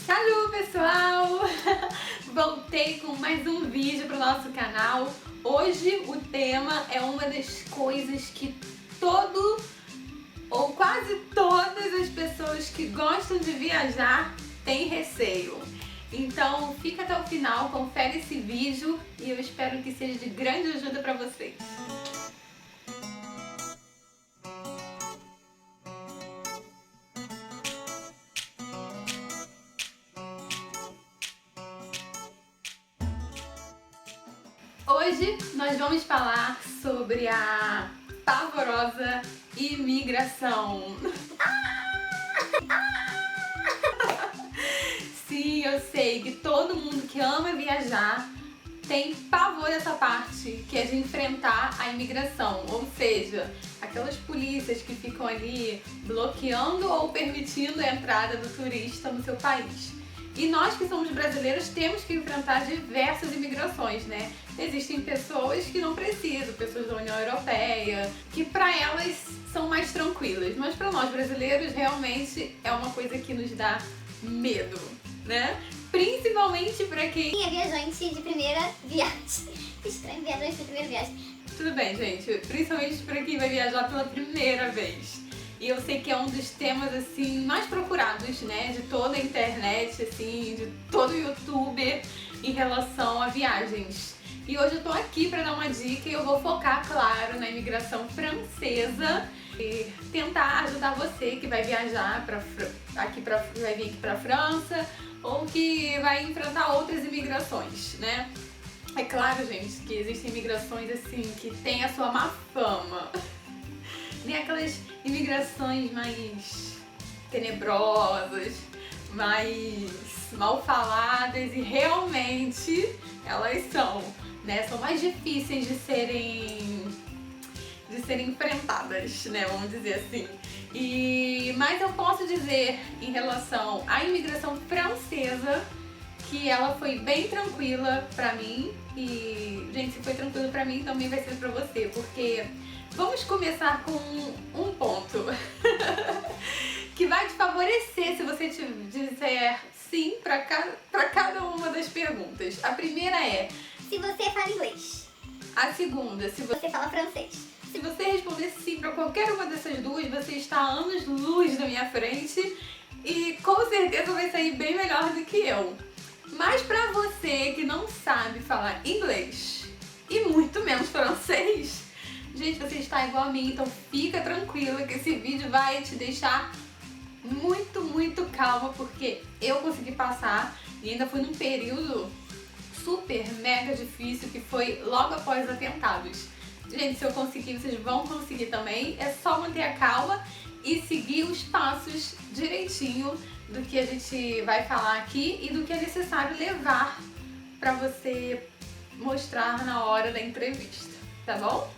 Salve pessoal! Voltei com mais um vídeo para o nosso canal. Hoje o tema é uma das coisas que todo ou quase todas as pessoas que gostam de viajar têm receio. Então fica até o final, confere esse vídeo e eu espero que seja de grande ajuda para vocês. Hoje nós vamos falar sobre a pavorosa imigração. Sim, eu sei que todo mundo que ama viajar tem pavor dessa parte, que é de enfrentar a imigração, ou seja, aquelas polícias que ficam ali bloqueando ou permitindo a entrada do turista no seu país. E nós que somos brasileiros temos que enfrentar diversas imigrações, né? Existem pessoas que não precisam, pessoas da União Europeia, que para elas são mais tranquilas, mas para nós brasileiros realmente é uma coisa que nos dá medo, né? Principalmente para quem é viajante de primeira viagem. Estranho, viajante de primeira viagem. Tudo bem, gente, principalmente para quem vai viajar pela primeira vez. E eu sei que é um dos temas, assim, mais procurados, né, de toda a internet, assim, de todo o YouTube em relação a viagens. E hoje eu tô aqui para dar uma dica e eu vou focar, claro, na imigração francesa e tentar ajudar você que vai viajar vai vir aqui pra França ou que vai enfrentar outras imigrações, né? É claro, gente, que existem imigrações, assim, que tem a sua má fama. Nem aquelas imigrações mais tenebrosas, mais mal faladas, e realmente elas são, né? São mais difíceis de serem enfrentadas, né? Vamos dizer assim. Mas eu posso dizer em relação à imigração francesa que ela foi bem tranquila pra mim. E, gente, se foi tranquilo pra mim, também vai ser pra você, porque vamos começar com um ponto que vai te favorecer se você disser sim pra cada uma das perguntas. A primeira é: se você fala inglês. A segunda, se você fala francês. Se você responder sim pra qualquer uma dessas duas, você está a anos-luz da minha frente e com certeza vai sair bem melhor do que eu. Mas pra você que não sabe falar inglês e muito menos francês, gente, você está igual a mim, então fica tranquila que esse vídeo vai te deixar muito calma, porque eu consegui passar e ainda fui num período super mega difícil que foi logo após os atentados. Gente, se eu conseguir, vocês vão conseguir também. É só manter a calma e seguir os passos direitinho do que a gente vai falar aqui e do que é necessário levar pra você mostrar na hora da entrevista, tá bom?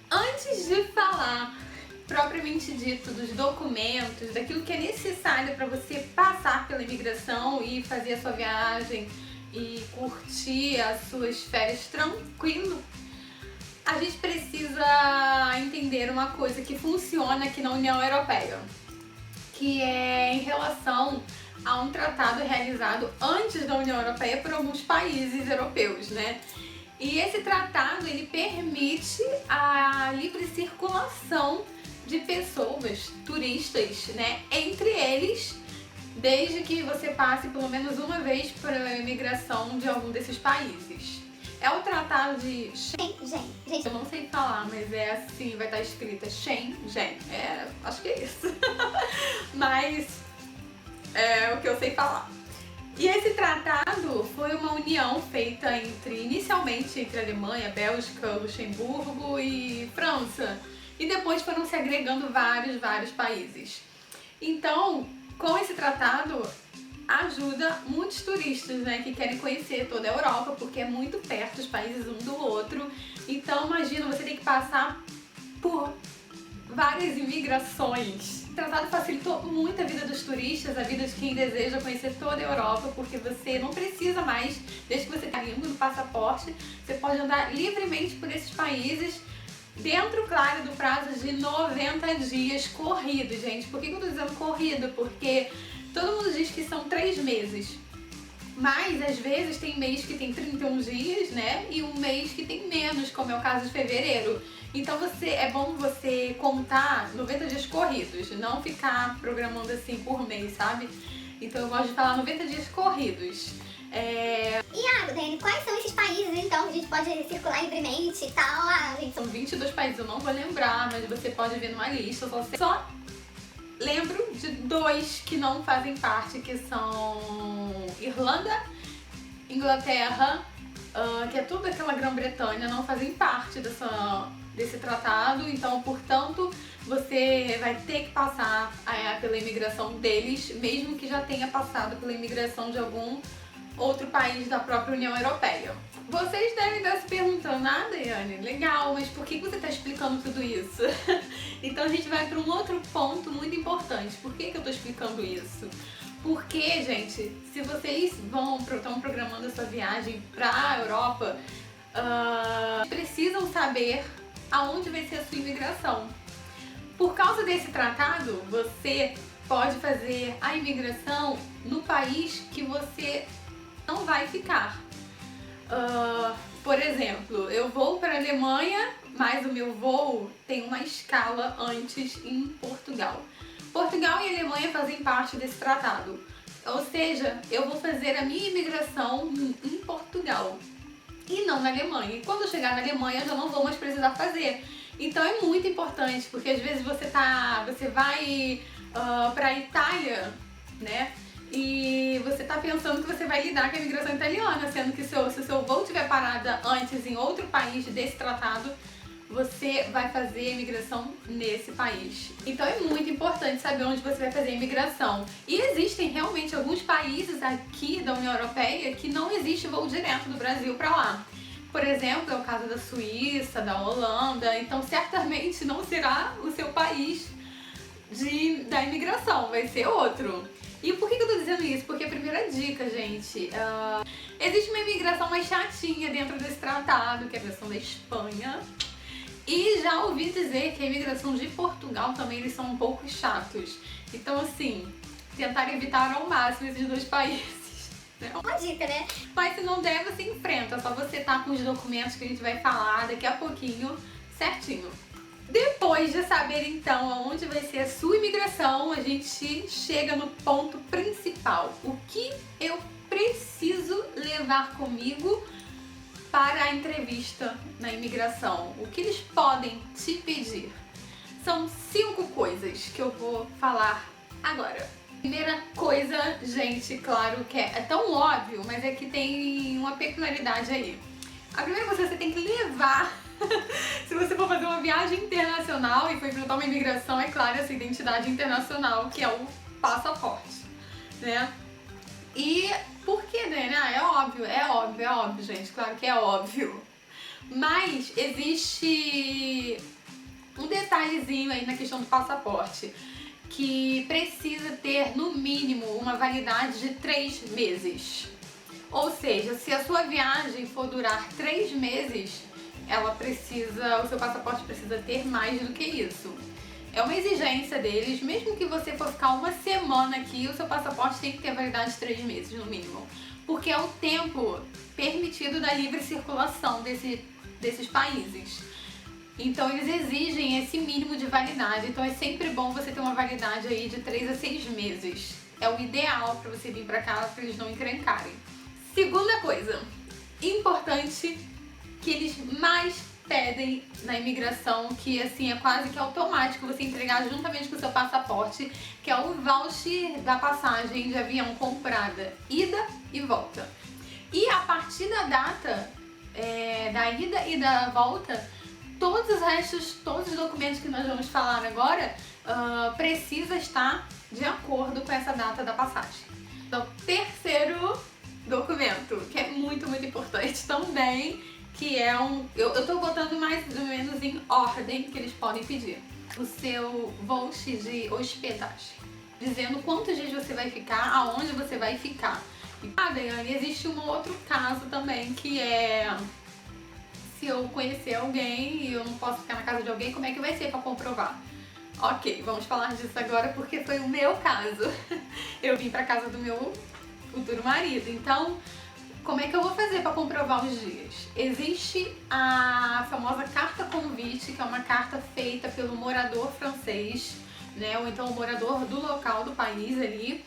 Antes de falar propriamente dito dos documentos, daquilo que é necessário para você passar pela imigração e fazer a sua viagem e curtir as suas férias tranquilo, a gente precisa entender uma coisa que funciona aqui na União Europeia, que é em relação a um tratado realizado antes da União Europeia por alguns países europeus, né? E esse tratado, ele permite a livre circulação de pessoas, turistas, né, entre eles, desde que você passe pelo menos uma vez por imigração de algum desses países. É o tratado de Schengen. Gente, eu não sei falar, mas é assim, vai estar escrita Schengen. Acho que é isso. Mas é o que eu sei falar. E esse tratado foi uma união feita inicialmente entre Alemanha, Bélgica, Luxemburgo e França. E depois foram se agregando vários países. Então, com esse tratado, ajuda muitos turistas, né, que querem conhecer toda a Europa, porque é muito perto os países um do outro. Então, imagina, você tem que passar por várias imigrações. O tratado facilitou muito a vida dos turistas, a vida de quem deseja conhecer toda a Europa, porque você não precisa mais, desde que você tenha língua no passaporte, você pode andar livremente por esses países, dentro, claro, do prazo de 90 dias corrido, gente. Por que eu tô dizendo corrido? Porque todo mundo diz que são 3 3 meses. Mas, às vezes, tem mês que tem 31 dias, né? E um mês que tem menos, como é o caso de fevereiro. Então, é bom você contar 90 dias corridos, não ficar programando assim por mês, sabe? Então, eu gosto de falar 90 dias corridos. E, Dani, quais são esses países, então, que a gente pode circular livremente e tal? São 22 países, eu não vou lembrar, mas você pode ver numa lista. Só lembro de 2 que não fazem parte, que são Irlanda, Inglaterra, que é tudo aquela Grã-Bretanha, não fazem parte desse tratado. Então, portanto, você vai ter que passar pela imigração deles, mesmo que já tenha passado pela imigração de algum outro país da própria União Europeia. Vocês devem estar se perguntando, Daiane, legal, mas por que você está explicando tudo isso? Então a gente vai para um outro ponto muito importante. Por que eu estou explicando isso? Porque, gente, se vocês estão programando a sua viagem para a Europa, precisam saber aonde vai ser a sua imigração. Por causa desse tratado, você pode fazer a imigração no país que você não vai ficar. Por exemplo, eu vou para a Alemanha, mas o meu voo tem uma escala antes em Portugal. Portugal e Alemanha fazem parte desse tratado. Ou seja, eu vou fazer a minha imigração em Portugal e não na Alemanha. E quando eu chegar na Alemanha, eu já não vou mais precisar fazer. Então é muito importante, porque às vezes você vai para a Itália, né? E você tá pensando que você vai lidar com a imigração italiana, sendo que se o seu voo tiver parada antes em outro país desse tratado, você vai fazer a imigração nesse país. Então é muito importante saber onde você vai fazer a imigração. E existem realmente alguns países aqui da União Europeia que não existe voo direto do Brasil para lá. Por exemplo, é o caso da Suíça, da Holanda. Então certamente não será o seu país da imigração, vai ser outro. E por que eu tô dizendo isso? Porque a primeira dica, gente, existe uma imigração mais chatinha dentro desse tratado, que é a versão da Espanha. E já ouvi dizer que a imigração de Portugal também, eles são um pouco chatos. Então, assim, tentar evitar ao máximo esses 2 países. Né? Uma dica, né? Mas se não der, você enfrenta. É só você tá com os documentos que a gente vai falar daqui a pouquinho certinho. Depois de saber então aonde vai ser a sua imigração, a gente chega no ponto principal. O que eu preciso levar comigo para a entrevista na imigração? O que eles podem te pedir? São 5 coisas que eu vou falar agora. Primeira coisa, gente, claro que é tão óbvio, mas é que tem uma peculiaridade aí. A primeira coisa que você tem que levar se você for fazer uma viagem internacional e for enfrentar uma imigração, é claro, essa identidade internacional, que é o passaporte, né? E por que, né? É óbvio, gente, claro que é óbvio. Mas existe um detalhezinho aí na questão do passaporte, que precisa ter, no mínimo, uma validade de 3 meses. Ou seja, se a sua viagem for durar 3 meses, o seu passaporte precisa ter mais do que isso. É uma exigência deles, mesmo que você for ficar uma semana aqui, o seu passaporte tem que ter validade de 3 meses no mínimo. Porque é o tempo permitido da livre circulação desses países. Então eles exigem esse mínimo de validade, então é sempre bom você ter uma validade aí de 3 a 6 meses. É o ideal para você vir para cá, para eles não encrencarem. Segunda coisa, importante, que eles mais pedem na imigração, que assim é quase que automático você entregar juntamente com o seu passaporte, que é o voucher da passagem de avião comprada, ida e volta. E a partir da data da ida e da volta, todos os documentos que nós vamos falar agora precisa estar de acordo com essa data da passagem. Então, terceiro documento, que é muito, muito importante também, que é eu tô botando mais ou menos em ordem que eles podem pedir. O seu voucher de hospedagem, dizendo quantos dias você vai ficar, aonde você vai ficar. Daiane, existe um outro caso também, que é se eu conhecer alguém e eu não posso ficar na casa de alguém, como é que vai ser para comprovar? Ok, vamos falar disso agora porque foi o meu caso. Eu vim pra casa do meu futuro marido, então como é que eu vou fazer para comprovar os dias? Existe a famosa carta convite, que é uma carta feita pelo morador francês, né, ou então o morador do local do país ali,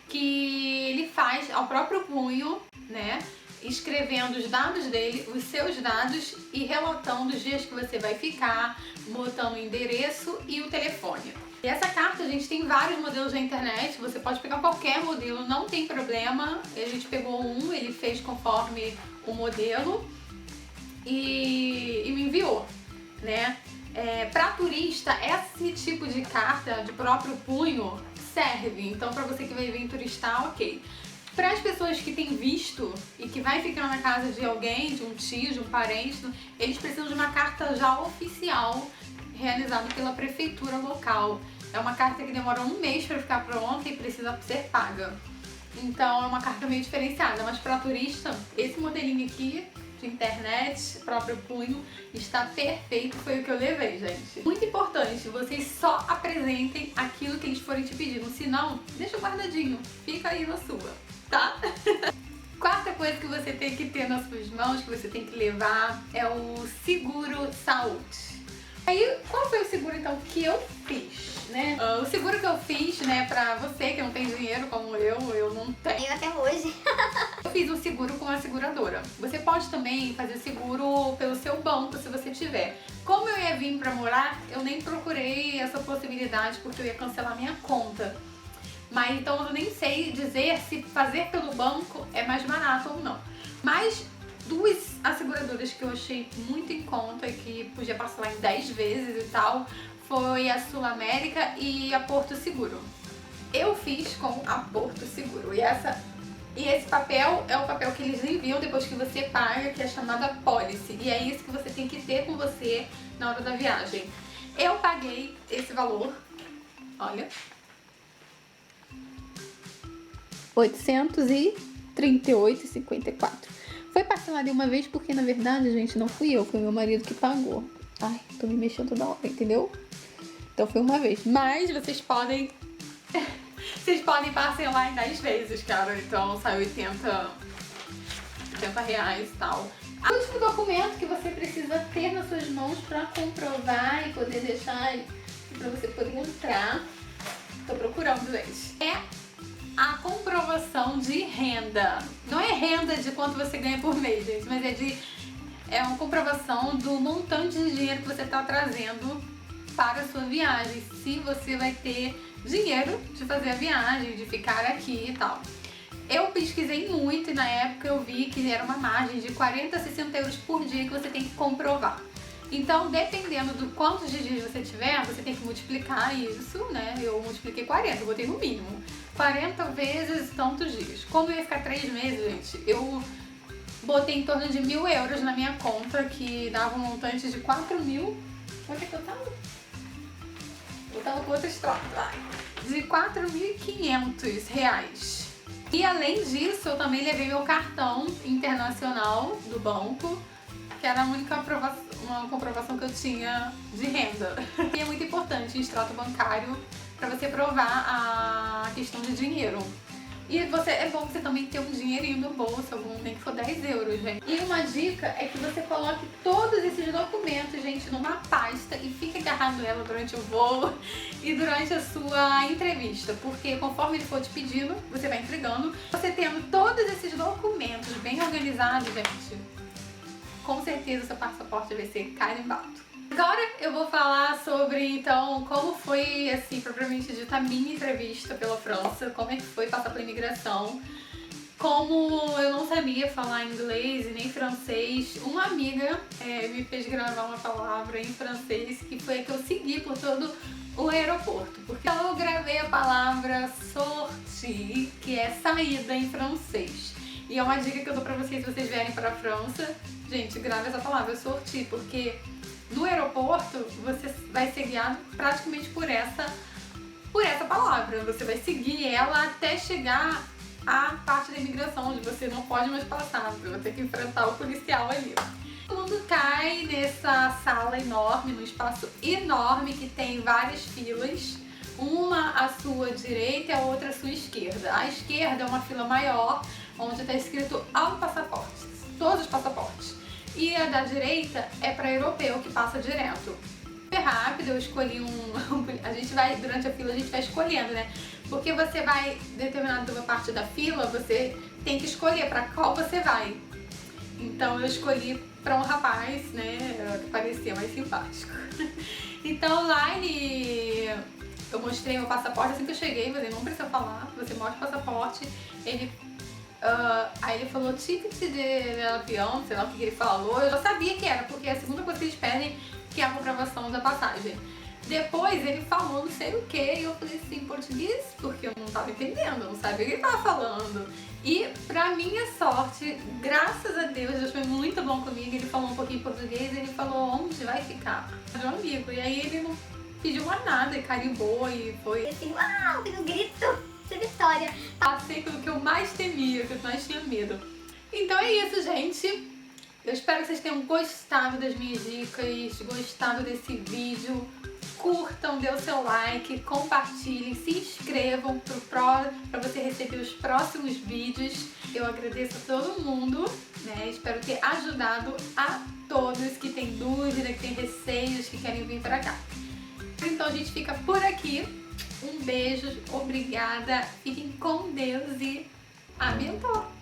que ele faz ao próprio punho, né, escrevendo os dados dele, os seus dados e relatando os dias que você vai ficar, botando o endereço e o telefone. E essa carta, a gente tem vários modelos na internet, você pode pegar qualquer modelo, não tem problema. A gente pegou um, ele fez conforme o modelo e me enviou, né? Para turista, esse tipo de carta de próprio punho serve. Então, para você que vai vir turistar, ok. Para as pessoas que têm visto e que vai ficar na casa de alguém, de um tio, de um parente, eles precisam de uma carta já oficial, realizada pela prefeitura local. É uma carta que demora um mês para ficar pronta e precisa ser paga. Então é uma carta meio diferenciada, mas para turista, esse modelinho aqui de internet, próprio punho, está perfeito, foi o que eu levei, gente. Muito importante, vocês só apresentem aquilo que eles forem te pedindo, senão, deixa guardadinho, fica aí na sua, tá? Quarta coisa que você tem que ter nas suas mãos, que você tem que levar, é o seguro saúde. Aí, qual foi o seguro, então, que eu fiz, né? O seguro que eu fiz, né, pra você que não tem dinheiro como eu não tenho. Eu até hoje. Eu fiz um seguro com a seguradora. Você pode também fazer seguro pelo seu banco, se você tiver. Como eu ia vir pra morar, eu nem procurei essa possibilidade, porque eu ia cancelar minha conta. Mas, então, eu nem sei dizer se fazer pelo banco é mais barato ou não. Mas duas asseguradoras que eu achei muito em conta e que podia parcelar em 10 vezes e tal, foi a Sul América e a Porto Seguro. Eu fiz com a Porto Seguro e esse papel é o papel que eles enviam depois que você paga, que é chamada policy, e é isso que você tem que ter com você na hora da viagem. Eu paguei esse valor, olha, R$838,54. Foi parcelado de uma vez porque, na verdade, gente, não fui eu, foi meu marido que pagou. Ai, tô me mexendo toda hora, entendeu? Então foi uma vez. Mas vocês podem parcelar em 10 vezes, cara. Então sai R$80 e tal. O último documento que você precisa ter nas suas mãos pra comprovar e poder deixar pra você poder entrar, tô procurando, gente, é a comprovação de renda. Não é renda de quanto você ganha por mês, gente, mas é uma comprovação do montante de dinheiro que você está trazendo para a sua viagem. Se você vai ter dinheiro de fazer a viagem, de ficar aqui e tal. Eu pesquisei muito e na época eu vi que era uma margem de 40 a 60 euros por dia que você tem que comprovar. Então, dependendo do quantos dias você tiver, você tem que multiplicar isso, né? Eu multipliquei 40, eu botei no mínimo. 40 vezes tantos dias. Como eu ia ficar 3 meses, gente, eu botei em torno de 1.000 euros na minha conta, que dava um montante de 4.000... Onde é que eu tava? Eu tava com outra história. De 4.500 reais. E além disso, eu também levei meu cartão internacional do banco, que era a única uma comprovação que eu tinha de renda. E é muito importante o extrato bancário para você provar a questão de dinheiro. E é bom você também ter um dinheirinho no bolso, nem que for 10 euros, gente. E uma dica é que você coloque todos esses documentos, gente, numa pasta e fique agarrando ela durante o voo e durante a sua entrevista. Porque conforme ele for te pedindo, você vai entregando. Você tendo todos esses documentos bem organizados, gente, com certeza seu passaporte vai ser carimbado. Agora eu vou falar sobre, então, como foi, assim, propriamente dita, a minha entrevista pela França, como é que foi passar pela imigração. Como eu não sabia falar inglês e nem francês, uma amiga me fez gravar uma palavra em francês que foi a que eu segui por todo o aeroporto. Porque eu gravei a palavra sortie, que é saída em francês. E é uma dica que eu dou pra vocês, se vocês vierem para a França, gente, grave essa palavra, sortie, porque no aeroporto você vai ser guiado praticamente por essa palavra. Você vai seguir ela até chegar à parte da imigração, onde você não pode mais passar, você vai ter que enfrentar o policial ali. Todo mundo cai nessa sala enorme, num espaço enorme que tem várias filas. Uma à sua direita e a outra à sua esquerda. A esquerda é uma fila maior, onde está escrito passaportes, todos os passaportes. E a da direita é para europeu, que passa direto. Super rápido, eu escolhi a gente vai, durante a fila a gente vai escolhendo, né? Porque você vai, determinada parte da fila, você tem que escolher para qual você vai. Então eu escolhi para um rapaz, né, que parecia mais simpático. Então lá eu mostrei meu passaporte assim que eu cheguei, mas ele não precisa falar, você mostra o passaporte, aí ele falou ticket de avião, sei lá o que ele falou, eu já sabia que era, porque é a segunda coisa que eles pedem, que é a comprovação da passagem. Depois ele falou não sei o que, e eu falei assim em português, porque eu não tava entendendo, eu não sabia o que ele tava falando. E pra minha sorte, graças a Deus, Deus foi muito bom comigo, ele falou um pouquinho em português, ele falou onde vai ficar, meu amigo, e aí ele não pediu mais nada, e carimbou e foi Assim, uau, fiz um grito de vitória. Passei pelo que eu mais temia, que eu mais tinha medo. Então é isso, gente. Eu espero que vocês tenham gostado das minhas dicas, gostado desse vídeo. Curtam, dê o seu like, compartilhem, se inscrevam para você receber os próximos vídeos. Eu agradeço a todo mundo, né? Espero ter ajudado a todos que têm dúvida, que têm receios, que querem vir para cá. Então a gente fica por aqui. Um beijo, obrigada, fiquem com Deus e abençoe!